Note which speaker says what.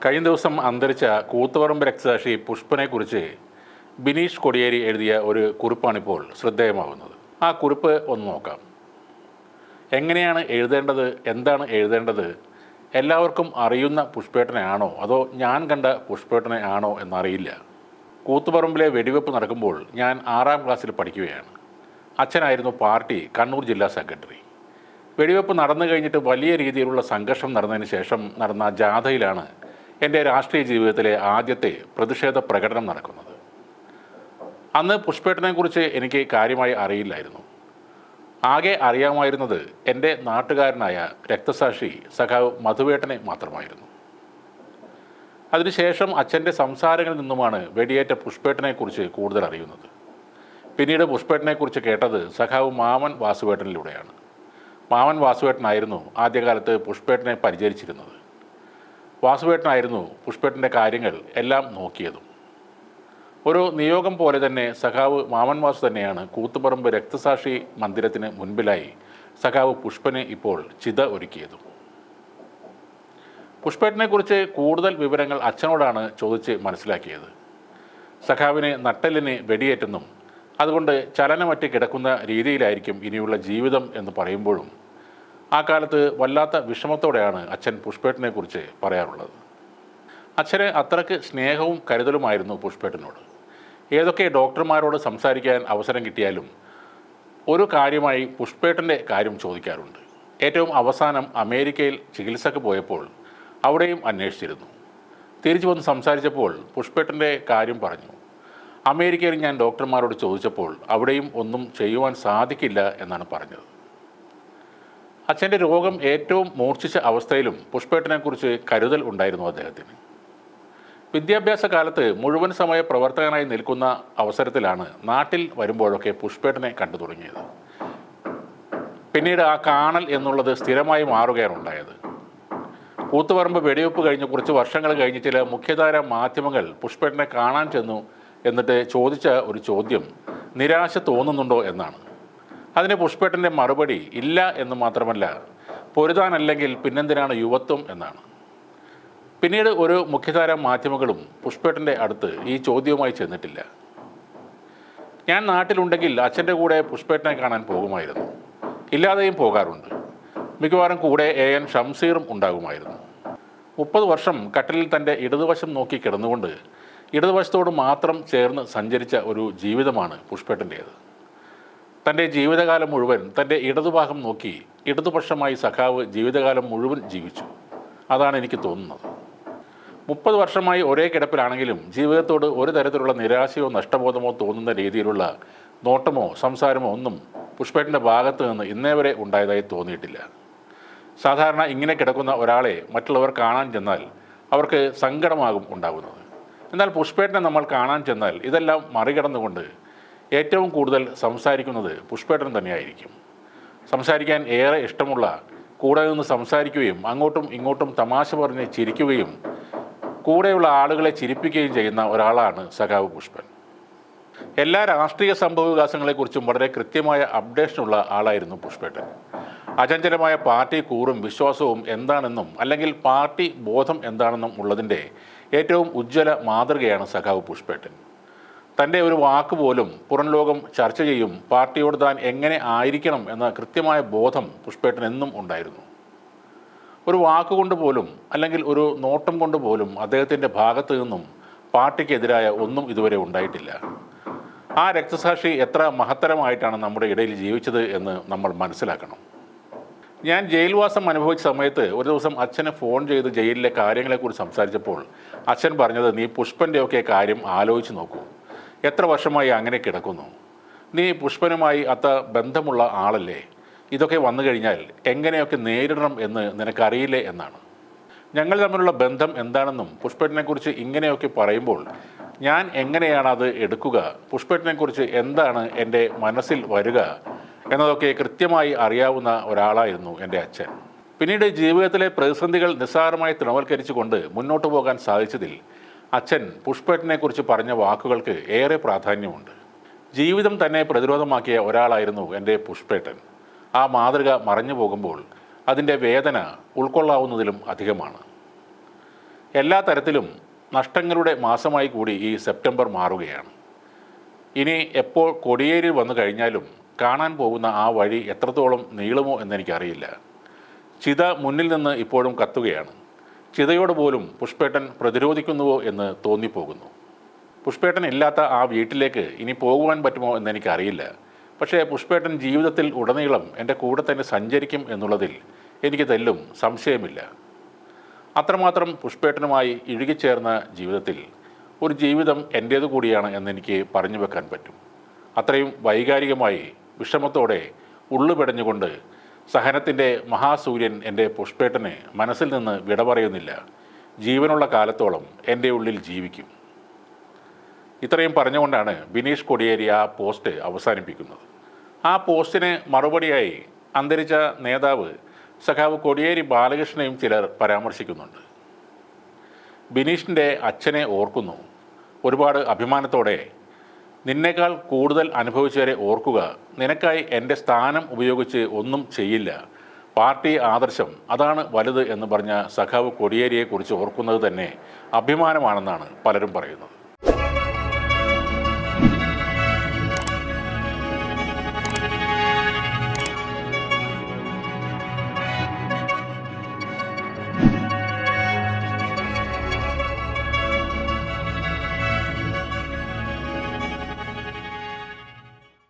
Speaker 1: കഴിഞ്ഞ ദിവസം അന്തരിച്ച കൂത്തുപറമ്പ് രക്തസാക്ഷി പുഷ്പനെക്കുറിച്ച് ബിനീഷ് കൊടിയേരി എഴുതിയ ഒരു കുറിപ്പാണിപ്പോൾ ശ്രദ്ധേയമാകുന്നത്. ആ കുറിപ്പ് ഒന്ന് നോക്കാം. എങ്ങനെയാണ് എഴുതേണ്ടത്, എന്താണ് എഴുതേണ്ടത്, എല്ലാവർക്കും അറിയുന്ന പുഷ്പേട്ടനെയാണോ അതോ ഞാൻ കണ്ട പുഷ്പേട്ടനെ ആണോ എന്നറിയില്ല. കൂത്തുപറമ്പിലെ വെടിവെപ്പ് നടക്കുമ്പോൾ ഞാൻ 6ാം ക്ലാസ്സിൽ പഠിക്കുകയാണ്. അച്ഛനായിരുന്നു പാർട്ടി കണ്ണൂർ ജില്ലാ സെക്രട്ടറി. വെടിവെപ്പ് നടന്നു കഴിഞ്ഞിട്ട് വലിയ രീതിയിലുള്ള സംഘർഷം നടന്നതിന് ശേഷം നടന്ന ജാഥയിലാണ് എൻ്റെ രാഷ്ട്രീയ ജീവിതത്തിലെ ആദ്യത്തെ പ്രതിഷേധ പ്രകടനം നടക്കുന്നത്. അന്ന് പുഷ്പേട്ടനെക്കുറിച്ച് എനിക്ക് കാര്യമായി അറിയില്ലായിരുന്നു. ആകെ അറിയാമായിരുന്നത് എൻ്റെ നാട്ടുകാരനായ രക്തസാക്ഷി സഖാവ് മധുവേട്ടനെ മാത്രമായിരുന്നു. അതിനുശേഷം അച്ഛൻ്റെ സംസാരങ്ങളിൽ നിന്നുമാണ് വെടിയേറ്റ പുഷ്പേട്ടനെക്കുറിച്ച് കൂടുതൽ അറിയുന്നത്. പിന്നീട് പുഷ്പേട്ടനെക്കുറിച്ച് കേട്ടത് സഖാവ് മാമൻ വാസുവേട്ടനിലൂടെയാണ്. മാമൻ വാസുവേട്ടനായിരുന്നു ആദ്യകാലത്ത് പുഷ്പേട്ടനെ പരിചരിച്ചിരുന്നത്. വാസുവേട്ടനായിരുന്നു പുഷ്പേട്ടൻ്റെ കാര്യങ്ങൾ എല്ലാം നോക്കിയതും. ഒരു നിയോഗം പോലെ തന്നെ സഖാവ് മാമൻ വാസു തന്നെയാണ് കൂത്തുപറമ്പ് രക്തസാക്ഷി മന്ദിരത്തിന് മുൻപിലായി സഖാവ് പുഷ്പന് ഇപ്പോൾ ചിത ഒരുക്കിയതും. പുഷ്പേട്ടനെക്കുറിച്ച് കൂടുതൽ വിവരങ്ങൾ അച്ഛനോടാണ് ചോദിച്ച് മനസ്സിലാക്കിയത്. സഖാവിന് നട്ടെല്ലിന് വെടിയേറ്റെന്നും അതുകൊണ്ട് ചലനമറ്റ് കിടക്കുന്ന രീതിയിലായിരിക്കും ഇനിയുള്ള ജീവിതം എന്ന് പറയുമ്പോഴും ആ കാലത്ത് വല്ലാത്ത വിഷമത്തോടെയാണ് അച്ഛൻ പുഷ്പേട്ടനെക്കുറിച്ച് പറയാറുള്ളത്. അച്ഛന് അത്രയ്ക്ക് സ്നേഹവും കരുതലുമായിരുന്നു പുഷ്പേട്ടനോട്. ഏതൊക്കെ ഡോക്ടർമാരോട് സംസാരിക്കാൻ അവസരം കിട്ടിയാലും ഒരു കാര്യമായി പുഷ്പേട്ടൻ്റെ കാര്യം ചോദിക്കാറുണ്ട്. ഏറ്റവും അവസാനം അമേരിക്കയിൽ ചികിത്സക്ക് പോയപ്പോൾ അവിടെയും അന്വേഷിച്ചിരുന്നു. തിരിച്ചു വന്ന് സംസാരിച്ചപ്പോൾ പുഷ്പേട്ടൻ്റെ കാര്യം പറഞ്ഞു. അമേരിക്കയിൽ ഞാൻ ഡോക്ടർമാരോട് ചോദിച്ചപ്പോൾ അവിടെയും ഒന്നും ചെയ്യുവാൻ സാധിക്കില്ല എന്നാണ് പറഞ്ഞത്. അച്ഛൻ്റെ രോഗം ഏറ്റവും മൂർച്ഛിച്ച അവസ്ഥയിലും പുഷ്പേട്ടനെക്കുറിച്ച് കരുതൽ ഉണ്ടായിരുന്നു അദ്ദേഹത്തിന്. വിദ്യാഭ്യാസ കാലത്ത് മുഴുവൻ സമയ പ്രവർത്തകനായി നിൽക്കുന്ന അവസരത്തിലാണ് നാട്ടിൽ വരുമ്പോഴൊക്കെ പുഷ്പേട്ടനെ കണ്ടു തുടങ്ങിയത്. പിന്നീട് ആ കാണൽ എന്നുള്ളത് സ്ഥിരമായി മാറുകയാണ് ഉണ്ടായത്. കൂത്തുപറമ്പ് വെടിവെപ്പ് കഴിഞ്ഞ് കുറച്ച് വർഷങ്ങൾ കഴിഞ്ഞ് ചില മുഖ്യധാര മാധ്യമങ്ങൾ പുഷ്പേട്ടനെ കാണാൻ ചെന്നു. എന്നിട്ട് ചോദിച്ച ഒരു ചോദ്യം നിരാശ തോന്നുന്നുണ്ടോ എന്നാണ്. അതിന് പുഷ്പേട്ടൻ്റെ മറുപടി ഇല്ല എന്ന് മാത്രമല്ല, പൊരുതാനല്ലെങ്കിൽ പിന്നെന്തിനാണ് യുവത്വം എന്നാണ്. പിന്നീട് ഒരു മുഖ്യധാര മാധ്യമങ്ങളും പുഷ്പേട്ടൻ്റെ അടുത്ത് ഈ ചോദ്യവുമായി ചെന്നിട്ടില്ല. ഞാൻ നാട്ടിലുണ്ടെങ്കിൽ അച്ഛൻ്റെ കൂടെ പുഷ്പേട്ടനെ കാണാൻ പോകുമായിരുന്നു. ഇല്ലാതെയും പോകാറുണ്ട്. മിക്കവാറും കൂടെ AN ഷംസീറും ഉണ്ടാകുമായിരുന്നു. 30 വർഷം കട്ടിലിൽ തൻ്റെ ഇടതുവശം നോക്കി കിടന്നുകൊണ്ട് ഇടതുവശത്തോട് മാത്രം ചേർന്ന് സഞ്ചരിച്ച ഒരു ജീവിതമാണ് പുഷ്പേട്ടൻ്റേത്. തൻ്റെ ജീവിതകാലം മുഴുവൻ തൻ്റെ ഇടതുഭാഗം നോക്കി ഇടതുപക്ഷമായി സഖാവ് ജീവിതകാലം മുഴുവൻ ജീവിച്ചു. അതാണ് എനിക്ക് തോന്നുന്നത്. 30 വർഷമായി ഒരേ കിടപ്പിലാണെങ്കിലും ജീവിതത്തോട് ഒരു തരത്തിലുള്ള നിരാശയോ നഷ്ടബോധമോ തോന്നുന്ന രീതിയിലുള്ള നോട്ടമോ സംസാരമോ ഒന്നും പുഷ്പേട്ടൻ്റെ ഭാഗത്ത് നിന്ന് ഇന്നേ വരെ ഉണ്ടായതായി തോന്നിയിട്ടില്ല. സാധാരണ ഇങ്ങനെ കിടക്കുന്ന ഒരാളെ മറ്റുള്ളവർ കാണാൻ ചെന്നാൽ അവർക്ക് സങ്കടമാകും ഉണ്ടാകുന്നത്. എന്നാൽ പുഷ്പേട്ടനെ നമ്മൾ കാണാൻ ചെന്നാൽ ഇതെല്ലാം മറികടന്നുകൊണ്ട് ഏറ്റവും കൂടുതൽ സംസാരിക്കുന്നത് പുഷ്പേട്ടൻ തന്നെയായിരിക്കും. സംസാരിക്കാൻ ഏറെ ഇഷ്ടമുള്ള, കൂടെ നിന്ന് സംസാരിക്കുകയും അങ്ങോട്ടും ഇങ്ങോട്ടും തമാശ പറഞ്ഞ് ചിരിക്കുകയും കൂടെയുള്ള ആളുകളെ ചിരിപ്പിക്കുകയും ചെയ്യുന്ന ഒരാളാണ് സഖാവ് പുഷ്പൻ. എല്ലാ രാഷ്ട്രീയ സംഭവവികാസങ്ങളെക്കുറിച്ചും വളരെ കൃത്യമായ അപ്ഡേഷനുള്ള ആളായിരുന്നു പുഷ്പേട്ടൻ. അചഞ്ചലമായ പാർട്ടി കൂറും വിശ്വാസവും എന്താണെന്നും അല്ലെങ്കിൽ പാർട്ടി ബോധം എന്താണെന്നും ഉള്ളതിൻ്റെ ഏറ്റവും ഉജ്ജ്വല മാതൃകയാണ് സഖാവ് പുഷ്പേട്ടൻ. തൻ്റെ ഒരു വാക്ക് പോലും പുറം ലോകം ചർച്ച ചെയ്യും. പാർട്ടിയോട് താൻ എങ്ങനെ ആയിരിക്കണം എന്ന കൃത്യമായ ബോധം പുഷ്പേട്ടൻ എന്നും ഉണ്ടായിരുന്നു. ഒരു വാക്കുകൊണ്ട് പോലും അല്ലെങ്കിൽ ഒരു നോട്ടം കൊണ്ട് പോലും അദ്ദേഹത്തിൻ്റെ ഭാഗത്തു നിന്നും പാർട്ടിക്കെതിരായ ഒന്നും ഇതുവരെ ഉണ്ടായിട്ടില്ല. ആ രക്തസാക്ഷി എത്ര മഹത്തരമായിട്ടാണ് നമ്മുടെ ഇടയിൽ ജീവിച്ചത് എന്ന് നമ്മൾ മനസ്സിലാക്കണം. ഞാൻ ജയിൽവാസം അനുഭവിച്ച സമയത്ത് ഒരു ദിവസം അച്ഛന് ഫോൺ ചെയ്ത് ജയിലിലെ കാര്യങ്ങളെക്കുറിച്ച് സംസാരിച്ചപ്പോൾ അച്ഛൻ പറഞ്ഞത്, നീ പുഷ്പൻ്റെയൊക്കെ കാര്യം ആലോചിച്ച് നോക്കൂ. എത്ര വർഷമായി അങ്ങനെ കിടക്കുന്നു. നീ പുഷ്പനുമായി അത്ര ബന്ധമുള്ള ആളല്ലേ. ഇതൊക്കെ വന്നു കഴിഞ്ഞാൽ എങ്ങനെയൊക്കെ നേരിടണം എന്ന് നിനക്കറിയില്ലേ എന്നാണ്. ഞങ്ങൾ തമ്മിലുള്ള ബന്ധം എന്താണെന്നും പുഷ്പേട്ടനെക്കുറിച്ച് ഇങ്ങനെയൊക്കെ പറയുമ്പോൾ ഞാൻ എങ്ങനെയാണ് അത് എടുക്കുക, പുഷ്പേട്ടനെക്കുറിച്ച് എന്താണ് എൻ്റെ മനസ്സിൽ വരിക എന്നതൊക്കെ കൃത്യമായി അറിയാവുന്ന ഒരാളായിരുന്നു എൻ്റെ അച്ഛൻ. പിന്നീട് ജീവിതത്തിലെ പ്രതിസന്ധികൾ നിസ്സാരമായി തൃണവൽക്കരിച്ചുകൊണ്ട് മുന്നോട്ട് പോകാൻ സാധിച്ചതിൽ അച്ഛൻ പുഷ്പേട്ടനെക്കുറിച്ച് പറഞ്ഞ വാക്കുകൾക്ക് ഏറെ പ്രാധാന്യമുണ്ട്. ജീവിതം തന്നെ പ്രതിരോധമാക്കിയ ഒരാളായിരുന്നു എൻ്റെ പുഷ്പേട്ടൻ. ആ മാതൃക മറഞ്ഞു പോകുമ്പോൾ അതിൻ്റെ വേദന ഉൾക്കൊള്ളാവുന്നതിലും അധികമാണ്. എല്ലാ തരത്തിലും നഷ്ടങ്ങളുടെ മാസമായി കൂടി ഈ സെപ്റ്റംബർ മാറുകയാണ്. ഇനി എപ്പോൾ കോടിയേരി വന്നു കഴിഞ്ഞാലും കാണാൻ പോകുന്ന ആ വഴി എത്രത്തോളം നീളുമോ എന്നെനിക്കറിയില്ല. ചിത മുന്നിൽ നിന്ന് ഇപ്പോഴും കത്തുകയാണ്. ചിതയോട് പോലും പുഷ്പേട്ടൻ പ്രതിരോധിക്കുന്നുവോ എന്ന് തോന്നിപ്പോകുന്നു. പുഷ്പേട്ടൻ ഇല്ലാത്ത ആ വീട്ടിലേക്ക് ഇനി പോകുവാൻ പറ്റുമോ എന്നെനിക്കറിയില്ല. പക്ഷേ പുഷ്പേട്ടൻ ജീവിതത്തിൽ ഉടനീളം എൻ്റെ കൂടെ തന്നെ സഞ്ചരിക്കും എന്നുള്ളതിൽ എനിക്ക് തെല്ലും സംശയമില്ല. അത്രമാത്രം പുഷ്പേട്ടനുമായി ഇഴുകിച്ചേർന്ന ജീവിതത്തിൽ ഒരു ജീവിതം എൻ്റേതു കൂടിയാണ് എന്നെനിക്ക് പറഞ്ഞു വെക്കാൻ പറ്റും. അത്രയും വൈകാരികമായി വിഷമത്തോടെ ഉള്ളുപിടഞ്ഞുകൊണ്ട് സഹനത്തിൻ്റെ മഹാസൂര്യൻ എൻ്റെ പുഷ്പേട്ടനെ മനസ്സിൽ നിന്ന് വിട പറയുന്നില്ല. ജീവനുള്ള കാലത്തോളം എൻ്റെ ഉള്ളിൽ ജീവിക്കും. ഇത്രയും പറഞ്ഞുകൊണ്ടാണ് ബിനീഷ് കോടിയേരി ആ പോസ്റ്റ് അവസാനിപ്പിക്കുന്നത്. ആ പോസ്റ്റിന് മറുപടിയായി അന്തരിച്ച നേതാവ് സഖാവ് കോടിയേരി ബാലകൃഷ്ണനെയും ചിലർ പരാമർശിക്കുന്നുണ്ട്. ബിനീഷിൻ്റെ അച്ഛനെ ഓർക്കുന്നു. ഒരുപാട് അഭിമാനത്തോടെ നിന്നേക്കാൾ കൂടുതൽ അനുഭവിച്ചവരെ ഓർക്കുക, നിനക്കായി എൻ്റെ സ്ഥാനം ഉപയോഗിച്ച് ഒന്നും ചെയ്യില്ല, പാർട്ടി ആദർശം അതാണ് വലുത് എന്ന് പറഞ്ഞ സഖാവ് കോടിയേരിയെക്കുറിച്ച് ഓർക്കുന്നത് തന്നെ അഭിമാനമാണെന്നാണ് പലരും പറയുന്നത്.